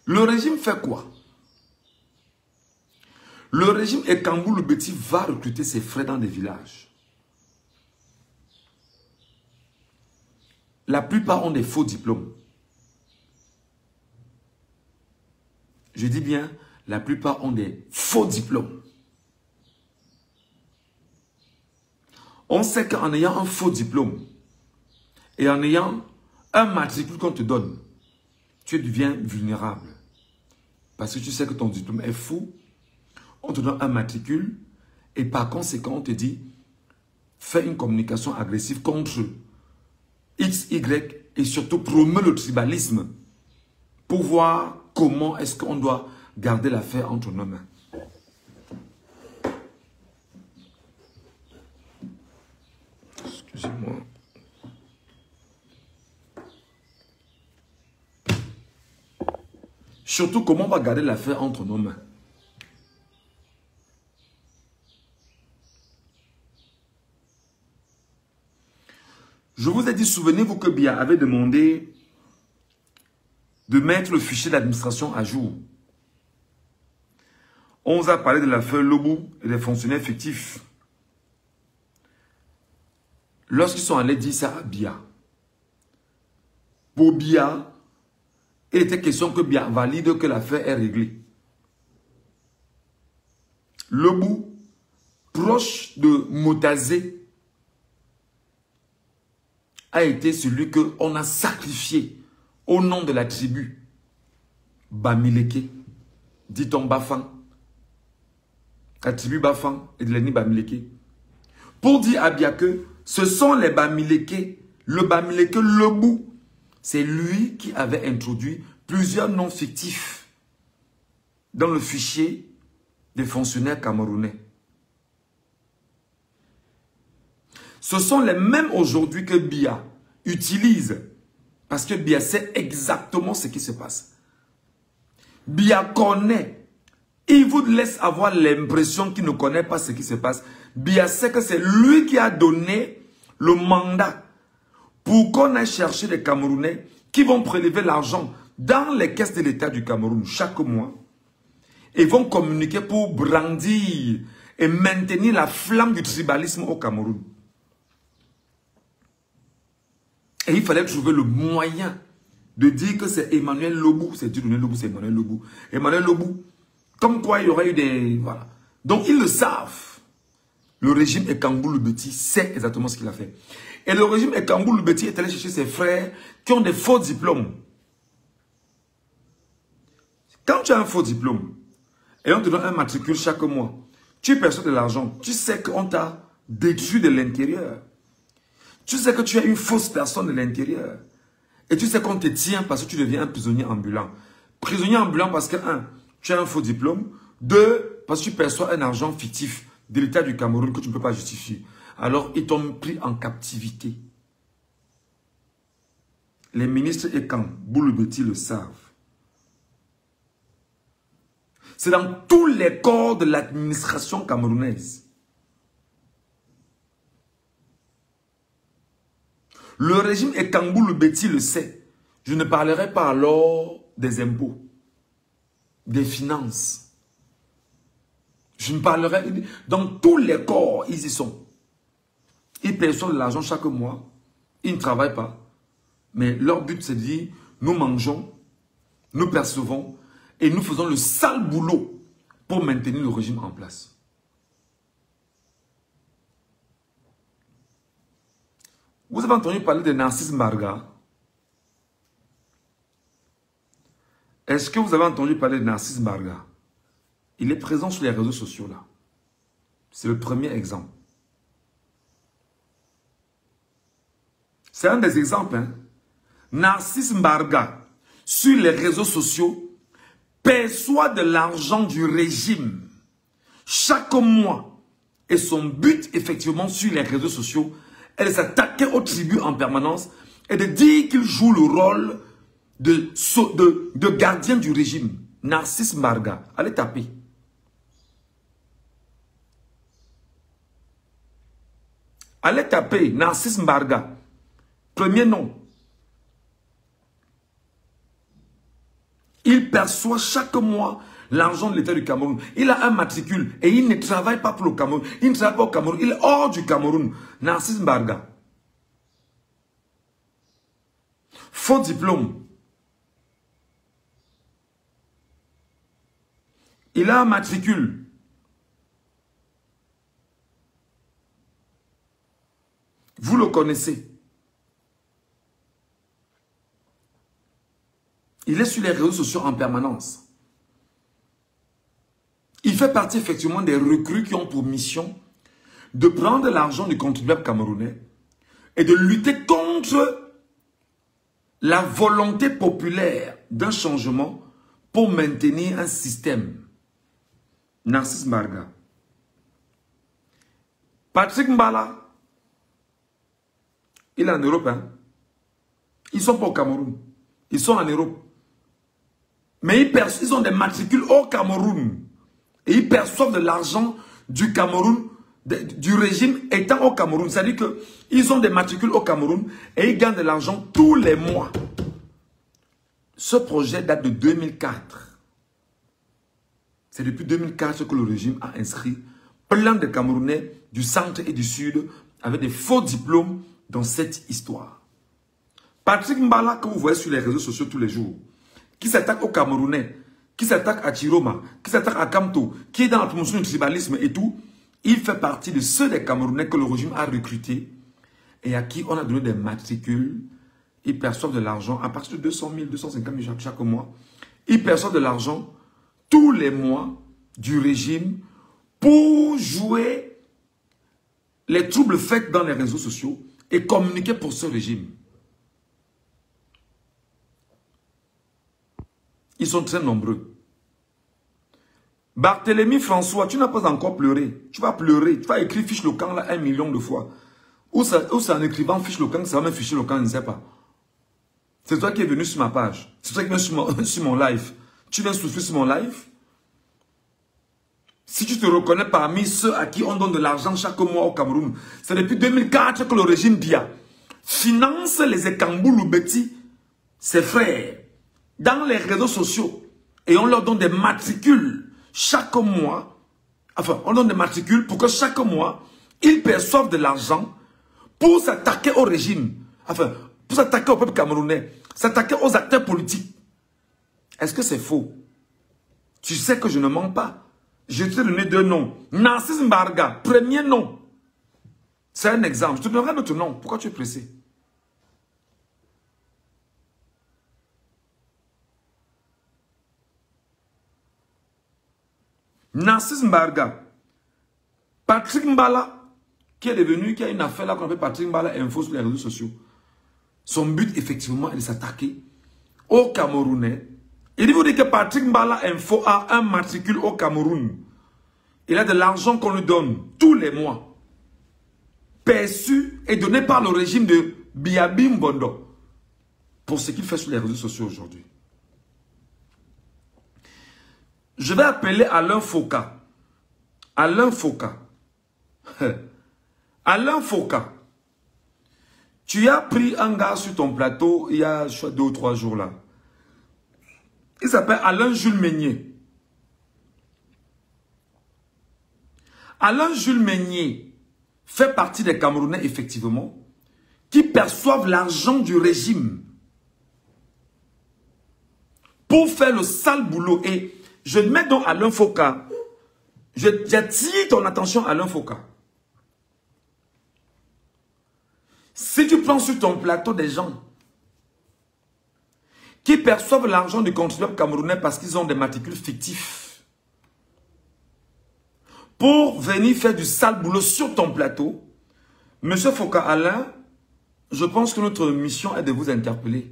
Le régime fait quoi? Le régime Ekambou-Lubeti va recruter ses frères dans des villages. La plupart ont des faux diplômes. Je dis bien, la plupart ont des faux diplômes. On sait qu'en ayant un faux diplôme et en ayant un matricule qu'on te donne, tu deviens vulnérable. Parce que tu sais que ton diplôme est fou, on te donne un matricule et par conséquent, on te dit, fais une communication agressive contre X, Y et surtout promeut le tribalisme pour voir comment est-ce qu'on doit garder l'affaire entre nos mains. Excusez-moi. Surtout, comment on va garder l'affaire entre nos mains. Je vous ai dit, souvenez-vous que Biya avait demandé de mettre le fichier d'administration à jour. On vous a parlé de l'affaire Lebou et des fonctionnaires fictifs. Lorsqu'ils sont allés dire ça à Biya, pour Biya, il était question que Biya valide que l'affaire est réglée. Lebou, proche de Motazé, a été celui qu'on a sacrifié au nom de la tribu Bamileke, dit-on Bafang, la tribu Bafang et de l'ennemi Bamileke, pour dire à Biya que ce sont les Bamileke, le Bamileke Lebou, c'est lui qui avait introduit plusieurs noms fictifs dans le fichier des fonctionnaires camerounais. Ce sont les mêmes aujourd'hui que Biya utilise. Parce que Biya sait exactement ce qui se passe. Biya connaît. Il vous laisse avoir l'impression qu'il ne connaît pas ce qui se passe. Biya sait que c'est lui qui a donné le mandat pour qu'on aille chercher les Camerounais qui vont prélever l'argent dans les caisses de l'État du Cameroun chaque mois et vont communiquer pour brandir et maintenir la flamme du tribalisme au Cameroun. Et il fallait trouver le moyen de dire que c'est Emmanuel Lebou. C'est Dieudonné Lebou, c'est Emmanuel Lebou. Emmanuel Lebou, comme quoi il y aurait eu des... Voilà. Donc ils le savent. Le régime Ekambou-Lubeti sait exactement ce qu'il a fait. Et le régime Ekambou-Lubeti est allé chercher ses frères qui ont des faux diplômes. Quand tu as un faux diplôme et on te donne un matricule chaque mois, tu perçois de l'argent, tu sais qu'on t'a détruit de l'intérieur. Tu sais que tu es une fausse personne de l'intérieur. Et tu sais qu'on te tient parce que tu deviens un prisonnier ambulant. Prisonnier ambulant parce que, un, tu as un faux diplôme. Deux, parce que tu perçois un argent fictif de l'État du Cameroun que tu ne peux pas justifier. Alors, ils t'ont pris en captivité. Les ministres Ekambou-Lubeti le savent. C'est dans tous les corps de l'administration camerounaise. Le régime Ekambou-Lubeti le sait. Je ne parlerai pas alors des impôts, des finances. Je ne parlerai... Dans tous les corps, ils y sont. Ils perçoivent de l'argent chaque mois. Ils ne travaillent pas. Mais leur but, c'est de dire, nous mangeons, nous percevons et nous faisons le sale boulot pour maintenir le régime en place. Vous avez entendu parler de Narcisse Mbarga? Est-ce que vous avez entendu parler de Narcisse Mbarga? Il est présent sur les réseaux sociaux là. C'est le premier exemple. C'est un des exemples. Hein? Narcisse Mbarga, sur les réseaux sociaux, perçoit de l'argent du régime chaque mois. Et son but, effectivement, sur les réseaux sociaux, est de s'attaquer aux tribus en permanence et de dire qu'il joue le rôle de gardien du régime. Narcisse Mbarga, allez taper. Allez taper Narcisse Mbarga. Premier nom. Il perçoit chaque mois l'argent de l'État du Cameroun. Il a un matricule et il ne travaille pas pour le Cameroun. Il ne travaille pas au Cameroun. Il est hors du Cameroun. Narcisse Mbarga. Faux diplôme. Il a un matricule. Vous le connaissez. Il est sur les réseaux sociaux en permanence. Il fait partie effectivement des recrues qui ont pour mission de prendre l'argent du contribuable camerounais et de lutter contre la volonté populaire d'un changement pour maintenir un système. Narcisse Mbarga. Patrick Mbala, il est en Europe. Hein? Ils ne sont pas au Cameroun. Ils sont en Europe. Mais ils ont des matricules au Cameroun. Et ils perçoivent de l'argent du Cameroun, du régime étant au Cameroun. C'est-à-dire qu'ils ont des matricules au Cameroun et ils gagnent de l'argent tous les mois. Ce projet date de 2004. C'est depuis 2004 que le régime a inscrit plein de Camerounais du centre et du sud avec des faux diplômes dans cette histoire. Patrick Mbala, que vous voyez sur les réseaux sociaux tous les jours, qui s'attaque aux Camerounais, qui s'attaque à Chiroma, qui s'attaque à Kamto, qui est dans la promotion du tribalisme et tout, il fait partie de ceux des Camerounais que le régime a recrutés et à qui on a donné des matricules. Ils perçoivent de l'argent à partir de 200 000, 250 000 chaque mois. Ils perçoivent de l'argent tous les mois du régime pour jouer les troubles faits dans les réseaux sociaux et communiquer pour ce régime. Ils sont très nombreux. Barthélemy François, tu n'as pas encore pleuré. Tu vas pleurer. Tu vas écrire fiche le camp là 1 million de fois. Ou c'est en écrivant fiche le camp, ça va même ficher le camp, je ne sais pas. C'est toi qui es venu sur ma page. C'est toi qui viens sur mon live. Tu viens souffrir sur mon live. Si tu te reconnais parmi ceux à qui on donne de l'argent chaque mois au Cameroun, c'est depuis 2004 que le régime Biya finance les Ekambou Loubeti, ses frères, dans les réseaux sociaux. Et on leur donne des matricules chaque mois. Enfin, on donne des matricules pour que chaque mois, ils perçoivent de l'argent pour s'attaquer au régime. Enfin, pour s'attaquer au peuple camerounais, s'attaquer aux acteurs politiques. Est-ce que c'est faux? Tu sais que je ne mens pas. Je t'ai donné 2 noms. Narcisse Mbarga, premier nom. C'est un exemple. Je te donnerai d'autres noms. Pourquoi tu es pressé? Narcisse Mbarga. Patrick Mbala, qui est devenu, qui a une affaire là qu'on appelle Patrick Mbala Info sur les réseaux sociaux. Son but, effectivement, est de s'attaquer aux Camerounais. Il vous dit que Patrick Mbala Info a un matricule au Cameroun. Il a de l'argent qu'on lui donne tous les mois. Perçu et donné par le régime de Biabi Mbondo. Pour ce qu'il fait sur les réseaux sociaux aujourd'hui. Je vais appeler Alain Foka. Alain Foka. Alain Foka. Tu as pris un gars sur ton plateau il y a 2 ou 3 jours là. Il s'appelle Alain Jules Meignier. Alain Jules Meignier fait partie des Camerounais effectivement qui perçoivent l'argent du régime pour faire le sale boulot. Et je mets donc Alain Foka, j'attire ton attention à Alain Foka. Si tu prends sur ton plateau des gens qui perçoivent l'argent du contribuable camerounais parce qu'ils ont des matricules fictifs pour venir faire du sale boulot sur ton plateau, Monsieur Foka Alain, je pense que notre mission est de vous interpeller.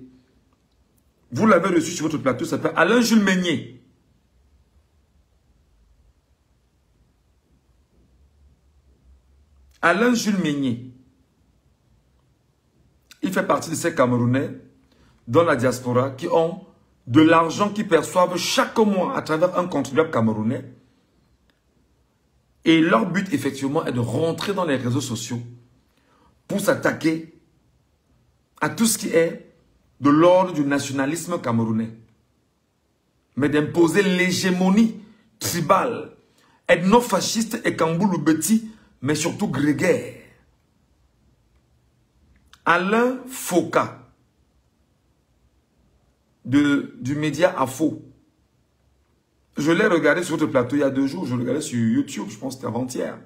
Vous l'avez reçu sur votre plateau, ça s'appelle Alain Jules Meignier. Alain Jules Meignier. Il fait partie de ces Camerounais dans la diaspora qui ont de l'argent qu'ils perçoivent chaque mois à travers un contribuable camerounais. Et leur but, effectivement, est de rentrer dans les réseaux sociaux pour s'attaquer à tout ce qui est de l'ordre du nationalisme camerounais. Mais d'imposer l'hégémonie tribale, ethno-fasciste et Kamboulou-Beti, mais surtout grégaire. Alain Foka, du média Afo. Je l'ai regardé sur votre plateau il y a 2 jours, je le regardais sur YouTube, je pense que c'était avant-hier.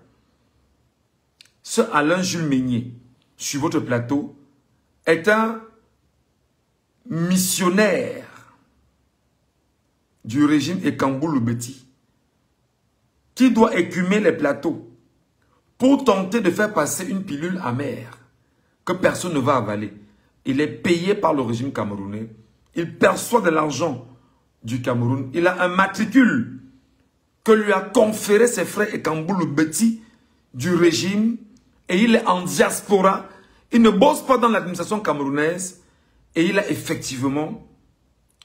Ce Alain Jules Meignier, sur votre plateau, est un missionnaire du régime Ekamboulou-Beti qui doit écumer les plateaux pour tenter de faire passer une pilule amère que personne ne va avaler. Il est payé par le régime camerounais. Il perçoit de l'argent du Cameroun. Il a un matricule que lui a conféré ses frères Ekamboulou-Beti du régime et il est en diaspora. Il ne bosse pas dans l'administration camerounaise et il a effectivement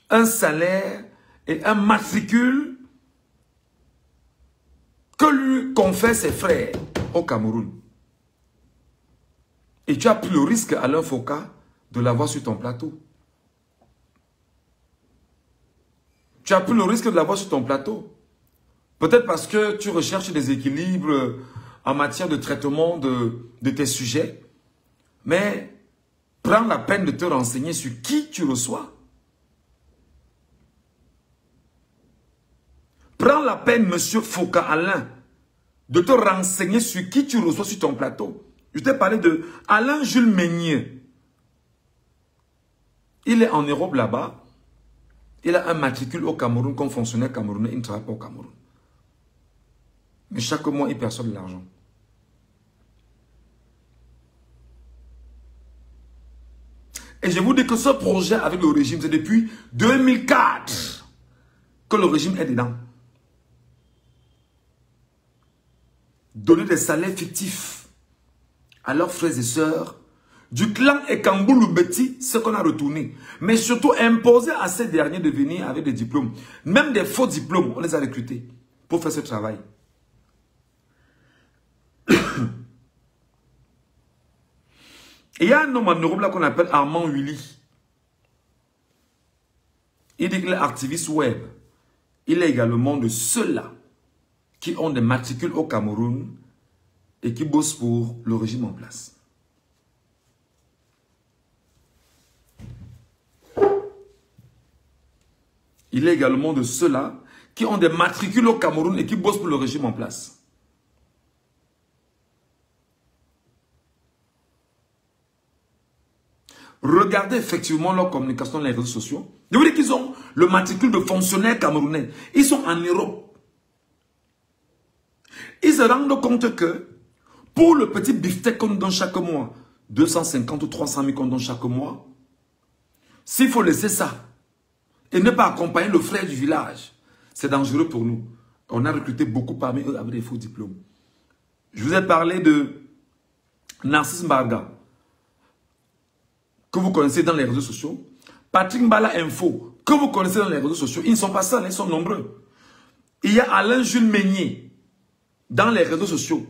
un salaire et un matricule que lui confèrent ses frères au Cameroun. Et tu as pris le risque, Alain Foka, de l'avoir sur ton plateau. Tu as pris le risque de l'avoir sur ton plateau. Peut-être parce que tu recherches des équilibres en matière de traitement de tes sujets. Mais prends la peine de te renseigner sur qui tu reçois. Prends la peine, Monsieur Foka Alain, de te renseigner sur qui tu reçois sur ton plateau. Je t'ai parlé de Alain Jules Meignier. Il est en Europe là-bas. Il a un matricule au Cameroun comme fonctionnaire camerounais. Il ne travaille pas au Cameroun. Mais chaque mois, il perçoit de l'argent. Et je vous dis que ce projet avec le régime, c'est depuis 2004 que le régime est dedans. Donner des salaires fictifs à leurs frères et sœurs du clan Ekamboulou-Beti, ce qu'on a retourné. Mais surtout imposer à ces derniers de venir avec des diplômes. Même des faux diplômes, on les a recrutés pour faire ce travail. Et il y a un homme en Europe là qu'on appelle Armand Willy. Il dit qu'il est activiste web. Il est également de ceux-là qui ont des matricules au Cameroun et qui bossent pour le régime en place. Il est également de ceux-là qui ont des matricules au Cameroun et qui bossent pour le régime en place. Regardez effectivement leur communication dans les réseaux sociaux. Je vous dis qu'ils ont le matricule de fonctionnaires camerounais. Ils sont en Europe. Ils se rendent compte que pour le petit beefsteak qu'on donne chaque mois, 250 ou 300 000 qu'on donne chaque mois, s'il faut laisser ça et ne pas accompagner le frère du village, c'est dangereux pour nous. On a recruté beaucoup parmi eux avec des faux diplômes. Je vous ai parlé de Narcisse Mbarga, que vous connaissez dans les réseaux sociaux. Patrick Mbala Info, que vous connaissez dans les réseaux sociaux. Ils ne sont pas seuls, ils sont nombreux. Il y a Alain Jules Meignier dans les réseaux sociaux.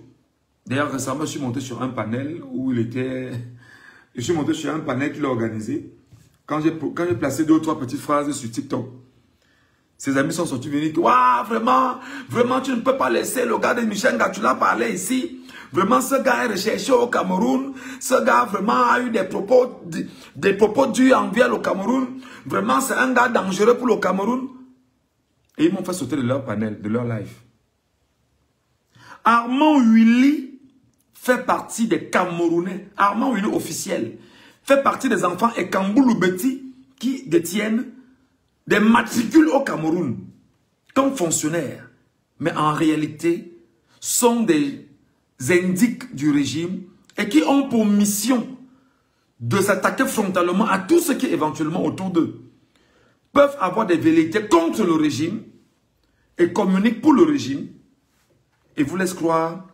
D'ailleurs, récemment, je suis monté sur un panel où il était... Je suis monté sur un panel qu'il a organisé. Quand j'ai placé 2 ou 3 petites phrases sur TikTok. Ses amis sont sortis venir. Waouh, vraiment, vraiment, tu ne peux pas laisser le gars de Michenga, tu l'as parlé ici. Vraiment, ce gars est recherché au Cameroun. Ce gars, vraiment, a eu des propos durs envers le Cameroun. Vraiment, c'est un gars dangereux pour le Cameroun. Et ils m'ont fait sauter de leur panel, de leur live. Armand Willy fait partie des Camerounais. Armand Willy officiel fait partie des enfants et Kamboulou Beti qui détiennent des matricules au Cameroun comme fonctionnaires. Mais en réalité, sont des indiques du régime et qui ont pour mission de s'attaquer frontalement à tout ce qui est éventuellement autour d'eux. Peuvent avoir des velléités contre le régime et communiquent pour le régime et vous laissent croire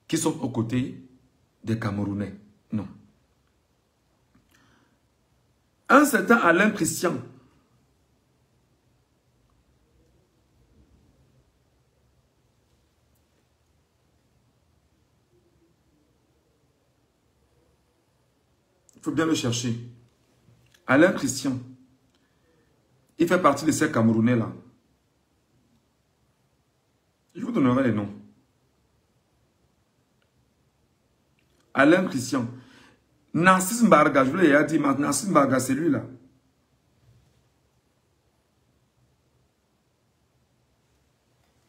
qu'ils sont aux côtés des Camerounais. Non. Un certain Alain Christian il faut bien le chercher. Alain Christian. Il fait partie de ces Camerounais-là. Je vous donnerai les noms. Alain Christian. Narcisse Mbarga, je vous l'ai déjà dit, Narcisse Mbarga, c'est lui là.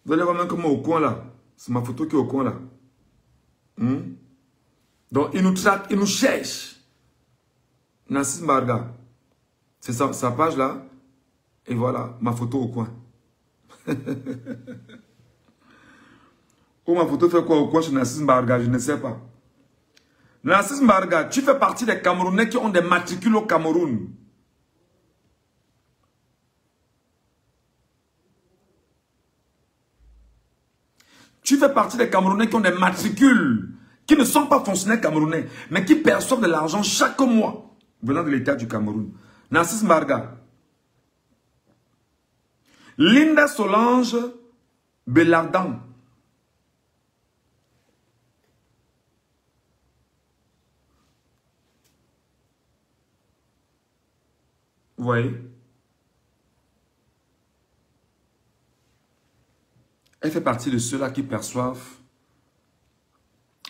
Vous allez voir même comment au coin là. C'est ma photo qui est au coin là. Donc il nous traque, il nous cherche. Narcisse Mbarga. C'est sa page là. Et voilà, ma photo au coin. Ou ma photo fait quoi au coin chez Narcisse Mbarga, je ne sais pas. Narcisse Mbarga, tu fais partie des Camerounais qui ont des matricules au Cameroun. Tu fais partie des Camerounais qui ont des matricules, qui ne sont pas fonctionnaires camerounais, mais qui perçoivent de l'argent chaque mois venant de l'État du Cameroun. Narcisse Mbarga. Linda Solange Belardan. Vous voyez? Elle fait partie de ceux-là qui perçoivent.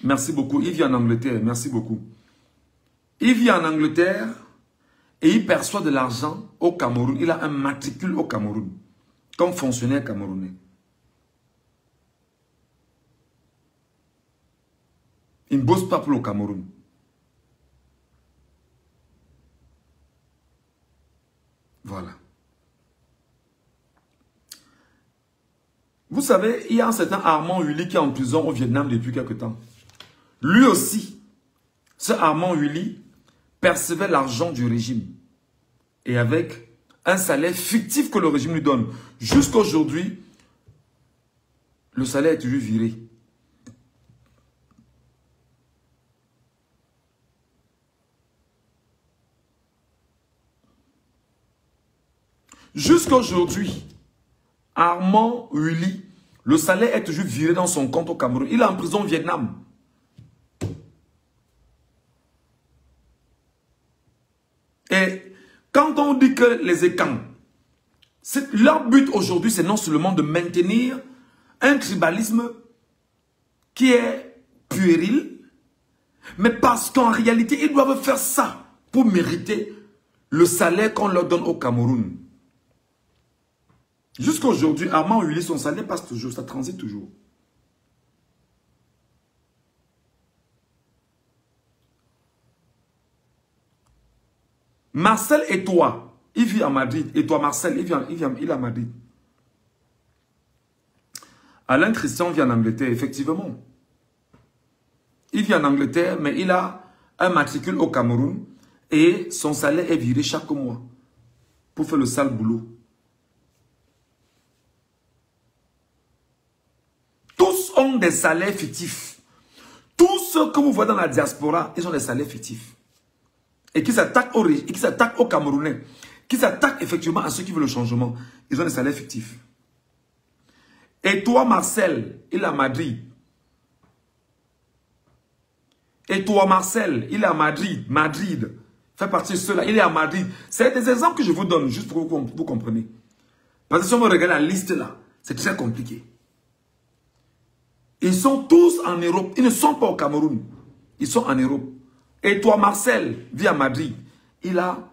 Merci beaucoup. Il vit en Angleterre. Merci beaucoup. Il vit en Angleterre et il perçoit de l'argent au Cameroun. Il a un matricule au Cameroun comme fonctionnaire camerounais. Il ne bosse pas pour le Cameroun. Voilà. Vous savez, il y a un certain Armand Willy qui est en prison au Vietnam depuis quelque temps. Lui aussi, ce Armand Willy percevait l'argent du régime. Et avec un salaire fictif que le régime lui donne. Jusqu'à aujourd'hui, le salaire est toujours viré. Jusqu'à aujourd'hui, Armand Willy, le salaire est toujours viré dans son compte au Cameroun. Il est en prison au Vietnam. Et quand on dit que les écans, leur but aujourd'hui, c'est non seulement de maintenir un tribalisme qui est puéril, mais parce qu'en réalité, ils doivent faire ça pour mériter le salaire qu'on leur donne au Cameroun. Jusqu'à aujourd'hui, Armand Willy, son salaire passe toujours, ça transite toujours. Marcel Eto'o, il vit à Madrid. Eto'o Marcel, il est à Madrid. Alain Christian vit en Angleterre, effectivement. Il vit en Angleterre, mais il a un matricule au Cameroun et son salaire est viré chaque mois pour faire le sale boulot. Tous ont des salaires fictifs. Tous ceux que vous voyez dans la diaspora, ils ont des salaires fictifs. Et qui s'attaquent aux Camerounais, qui s'attaquent effectivement à ceux qui veulent le changement, ils ont des salaires fictifs. Et toi, Marcel, il est à Madrid. Et toi, Marcel, il est à Madrid. Madrid fait partie de ceux-là, il est à Madrid. C'est des exemples que je vous donne, juste pour que vous compreniez. Parce que si on regarde la liste là, c'est très compliqué. Ils sont tous en Europe. Ils ne sont pas au Cameroun. Ils sont en Europe. Et toi, Marcel, vit à Madrid. Il a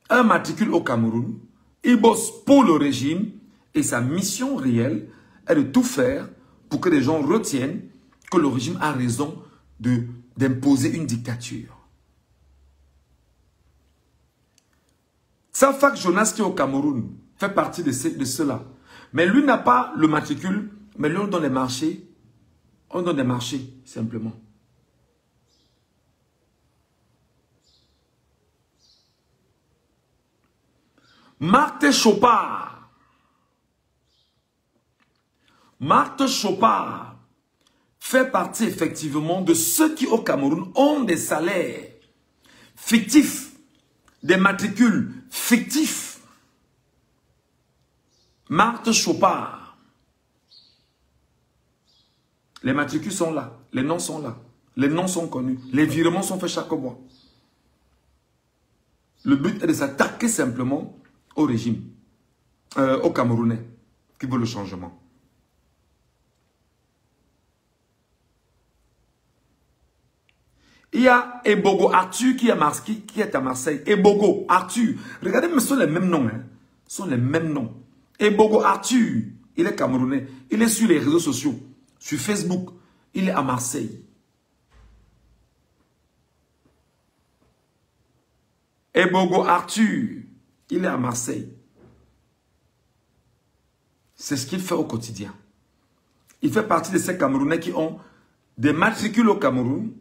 un matricule au Cameroun. Il bosse pour le régime. Et sa mission réelle est de tout faire pour que les gens retiennent que le régime a raison d'imposer une dictature. Safak Jonas qui est au Cameroun fait partie de ceux-là. Mais lui n'a pas le matricule, mais lui on donne les marchés. On donne des marchés, simplement. Marthe Chopard. Marthe Chopard fait partie effectivement de ceux qui au Cameroun ont des salaires fictifs, des matricules fictifs. Marthe Chopard. Les matricules sont là, les noms sont là, les noms sont connus, les virements sont faits chaque mois. Le but est de s'attaquer simplement au régime, aux Camerounais qui veulent le changement. Il y a Ebogo Arthur qui est à Marseille. Ebogo Arthur. Regardez, mais ce sont les mêmes noms. Hein. Ce sont les mêmes noms. Ebogo Arthur, il est camerounais. Il est sur les réseaux sociaux. Sur Facebook, il est à Marseille. Ebogo Arthur, il est à Marseille. C'est ce qu'il fait au quotidien. Il fait partie de ces Camerounais qui ont des matricules au Cameroun,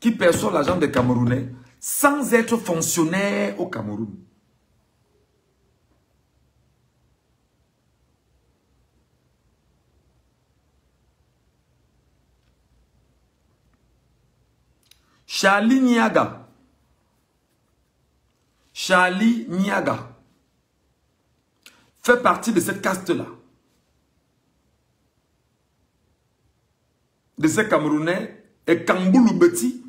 qui perçoivent l'argent des Camerounais sans être fonctionnaires au Cameroun. Charlie Niaga. Charlie Niaga fait partie de cette caste-là. De ces Camerounais et Kamboulou Beti,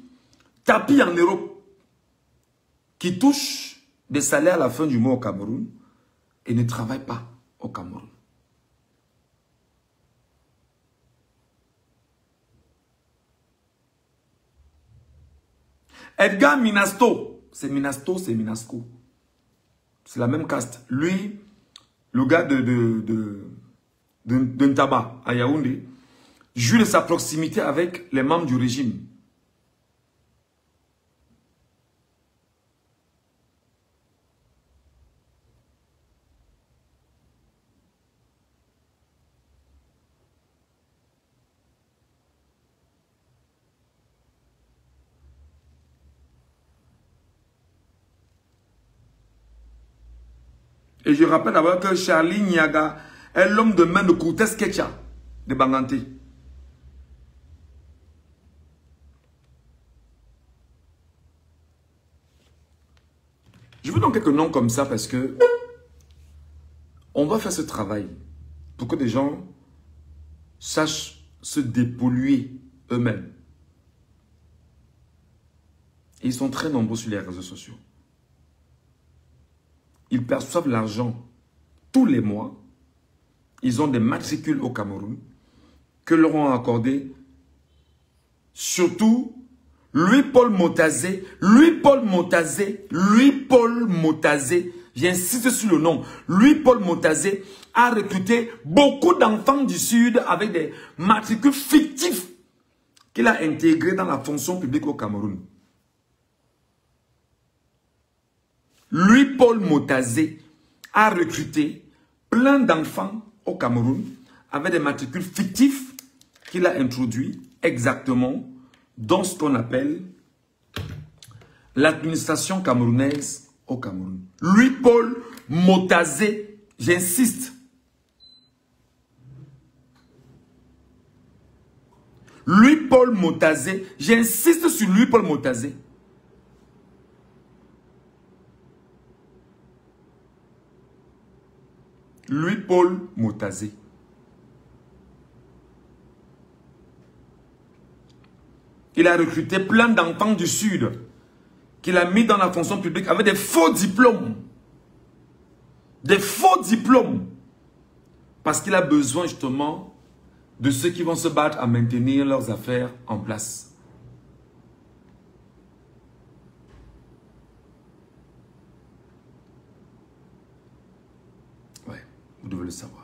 tapis en Europe, qui touchent des salaires à la fin du mois au Cameroun et ne travaillent pas au Cameroun. Edgar Minasto, c'est Minasto, c'est Minasco. C'est la même caste. Lui, le gars de Ntaba, à Yaoundé, joue de sa proximité avec les membres du régime. Et je rappelle d'abord que Charlie Niaga est l'homme de main de Cortés Ketcha de Banganté. Je vous donne quelques noms comme ça parce que on doit faire ce travail pour que des gens sachent se dépolluer eux-mêmes. Ils sont très nombreux sur les réseaux sociaux. Ils perçoivent l'argent tous les mois. Ils ont des matricules au Cameroun que leur ont accordé surtout Louis-Paul Motazé, j'insiste sur le nom, Louis-Paul Motazé a recruté beaucoup d'enfants du Sud avec des matricules fictifs qu'il a intégrés dans la fonction publique au Cameroun. Louis-Paul Motazé a recruté plein d'enfants au Cameroun avec des matricules fictifs qu'il a introduits exactement dans ce qu'on appelle l'administration camerounaise au Cameroun. Louis-Paul Motazé, j'insiste. Louis-Paul Motazé, j'insiste sur Louis-Paul Motazé. Louis-Paul Motazé. Il a recruté plein d'enfants du Sud qu'il a mis dans la fonction publique avec des faux diplômes. Des faux diplômes. Parce qu'il a besoin justement de ceux qui vont se battre à maintenir leurs affaires en place. Ouais, vous devez le savoir.